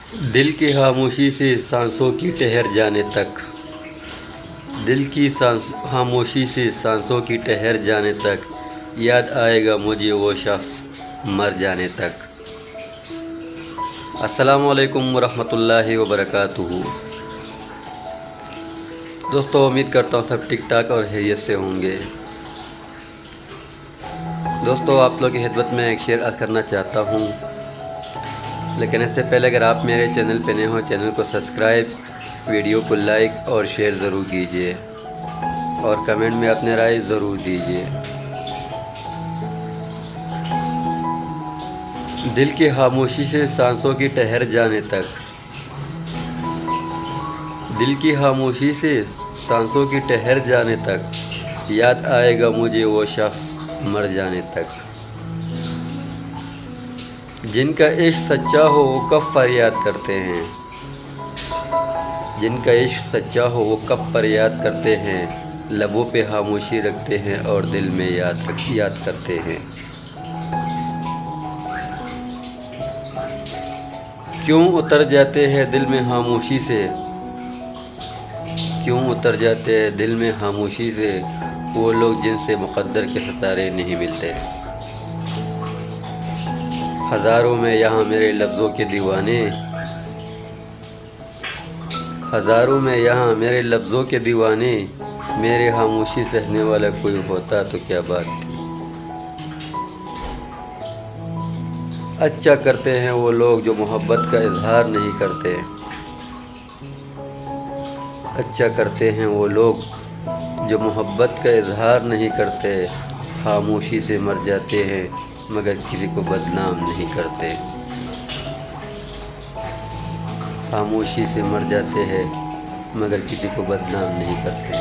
دل کی خاموشی سے سانسوں کی ٹھہر جانے تک، دل کی خاموشی سے سانسوں کی ٹھہر جانے تک، یاد آئے گا مجھے وہ شخص مر جانے تک۔ السلام علیکم ورحمۃ اللہ وبرکاتہ۔ دوستو، امید کرتا ہوں سب ٹھیک ٹھاک اور خیریت سے ہوں گے۔ دوستو، آپ لوگ کی خدمت میں ایک شعر عرض کرنا چاہتا ہوں، لیکن اس سے پہلے اگر آپ میرے چینل پہ نئے ہوں، چینل کو سبسکرائب، ویڈیو کو لائک اور شیئر ضرور کیجیے اور کمنٹ میں اپنے رائے ضرور دیجیے۔ دل کی خاموشی سے سانسوں کی ٹھہر جانے تک، دل کی خاموشی سے سانسوں کی ٹھہر جانے تک، یاد آئے گا مجھے وہ شخص مر جانے تک۔ جن کا عشق سچا ہو وہ کب فریاد کرتے ہیں، جن کا عشق سچا ہو وہ کب فریاد کرتے ہیں، لبوں پہ خاموشی رکھتے ہیں اور دل میں یاد کرتے ہیں۔ کیوں اتر جاتے ہیں دل میں خاموشی سے، کیوں اتر جاتے ہیں دل میں خاموشی سے وہ لوگ جن سے مقدر کے ستارے نہیں ملتے۔ ہزاروں میں یہاں میرے لفظوں کے دیوانے، ہزاروں میں یہاں میرے لفظوں کے دیوانے، میرے خاموشی سہنے والا کوئی ہوتا تو کیا بات تھی۔ اچھا کرتے ہیں وہ لوگ جو محبت کا اظہار نہیں کرتے، اچھا کرتے ہیں وہ لوگ جو محبت کا اظہار نہیں کرتے، خاموشی سے مر جاتے ہیں مگر کسی کو بدنام نہیں کرتے، خاموشی سے مر جاتے ہیں مگر کسی کو بدنام نہیں کرتے۔